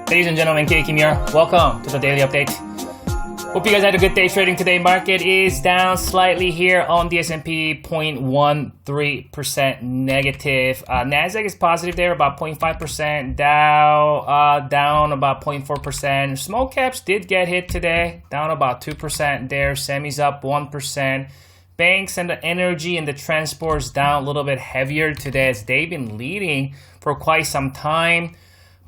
Ladies and gentlemen, K Kim here. Welcome to the daily update. Hope you guys had a good day trading today. Market is down slightly here on the S&P, 0.13% negative. Nasdaq is positive there, about 0.5%. Dow down about 0.4%. Small caps did get hit today, down about 2% there. Semis up 1%. Banks and the energy and the transports down a little bit heavier today as they've been leading for quite some time.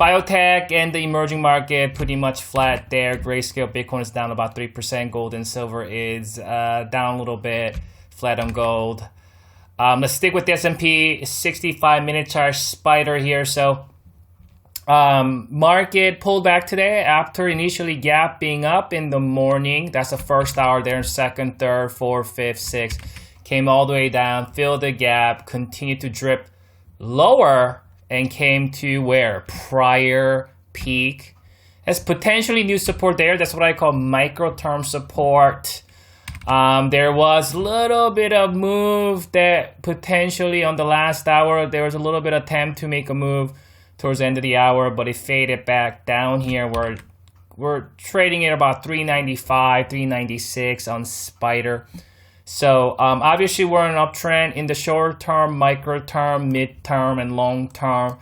Biotech and the emerging market pretty much flat there. Grayscale, Bitcoin is down about 3%. Gold and silver is down a little bit, flat on gold. Let's stick with the S&P 65-minute chart spider here. So market pulled back today after initially gapping up in the morning. That's the first hour there. Second, third, fourth, fifth, sixth. Came all the way down, filled the gap, continued to drip lower, and came to where? Prior peak. Has potentially new support there. That's what I call micro-term support. There was a little bit of move that potentially on the last hour, there was a little bit of attempt to make a move towards the end of the hour, but it faded back down here. We're trading at about 395, 396 on spider. So obviously we're in an uptrend in the short term, micro term, mid term, and long term.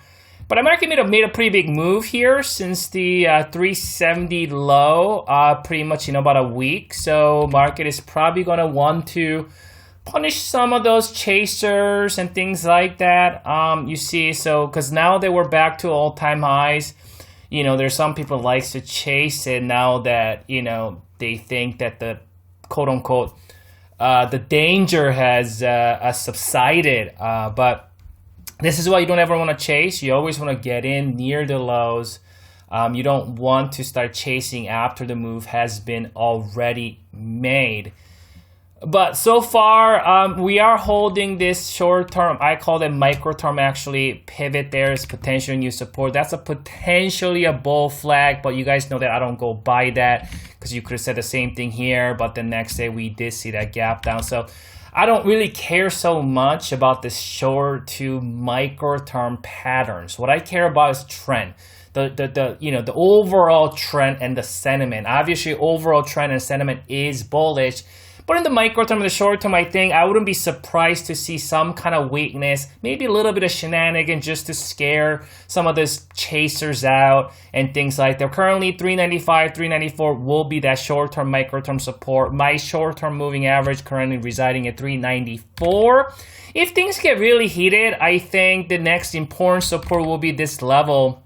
But the market made a pretty big move here since the 370 low, pretty much in about a week. So market is probably going to want to punish some of those chasers and things like that. You see, so because now that we're back to all-time highs, you know, there's some people likes to chase it now that, you know, they think that the quote-unquote the danger has subsided, but this is why you don't ever want to chase. You always want to get in near the lows. You don't want to start chasing after the move has been already made. But so far, we are holding this short term, I call it micro term actually, pivot there is potential new support. That's a potentially a bull flag, but you guys know that I don't go by that because you could have said the same thing here, but the next day we did see that gap down. So I don't really care so much about the short to micro term patterns. What I care about is trend. The overall trend and the sentiment. Obviously, overall trend and sentiment is bullish. But in the micro term and the short term, I think I wouldn't be surprised to see some kind of weakness, maybe a little bit of shenanigan just to scare some of these chasers out and things like that. Currently, 395, 394 will be that short term, micro term support. My short term moving average currently residing at 394. If things get really heated, I think the next important support will be this level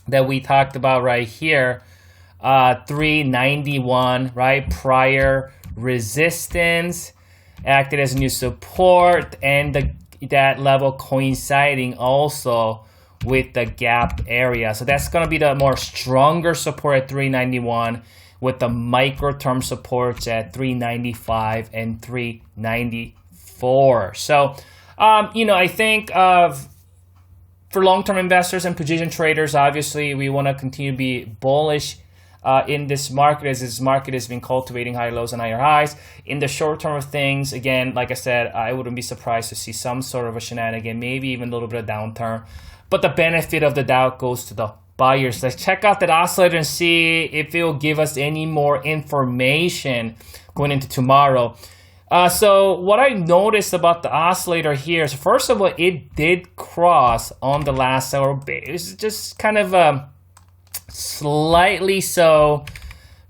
that we talked about right here, 391, right? Prior resistance acted as new support, and that level coinciding also with the gap area. So that's going to be the more stronger support at 391 with the micro term supports at 395 and 394. So I think for long-term investors and position traders, obviously we want to continue to be bullish in this market, as this market has been cultivating higher lows and higher highs. In the short term of things, again, like I said, I wouldn't be surprised to see some sort of a shenanigan, maybe even a little bit of downturn. But the benefit of the doubt goes to the buyers. Let's check out that oscillator and see if it will give us any more information going into tomorrow. So what I noticed about the oscillator here is, first of all, it did cross on the last hour. It's just kind of slightly so,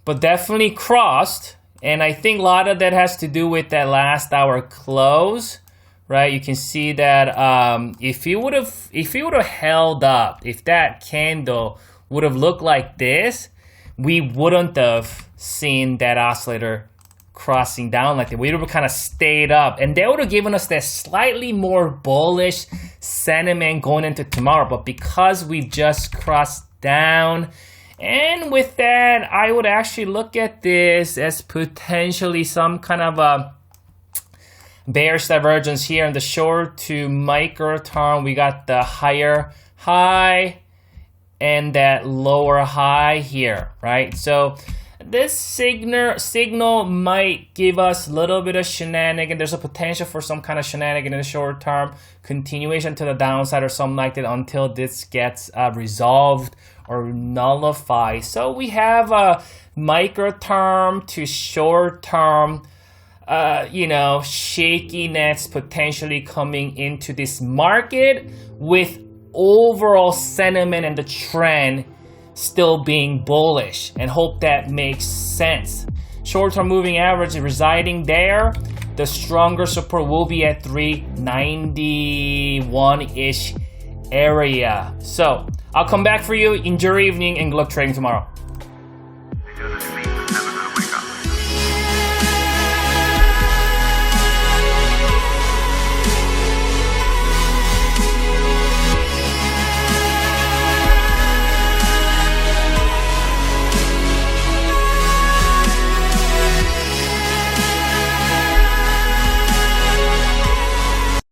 but definitely crossed. And I think a lot of that has to do with that last hour close, right? You can see that if you would have held up, if that candle would have looked like this, we wouldn't have seen that oscillator crossing down like that. We would have kind of stayed up, and that would have given us that slightly more bullish sentiment going into tomorrow. But because we've just crossed down, and with that, I would actually look at this as potentially some kind of a bearish divergence here in the short to micro term. We got the higher high and that lower high here, right? So this signal might give us a little bit of shenanigan. There's a potential for some kind of shenanigan in the short term, continuation to the downside or something like that until this gets resolved or nullified. So we have a micro term to short term shakiness potentially coming into this market with overall sentiment and the trend still being bullish, and hope that makes sense. Short-term moving average residing there. The stronger support will be at 391-ish area. So I'll come back for you. Enjoy your evening and good luck trading tomorrow.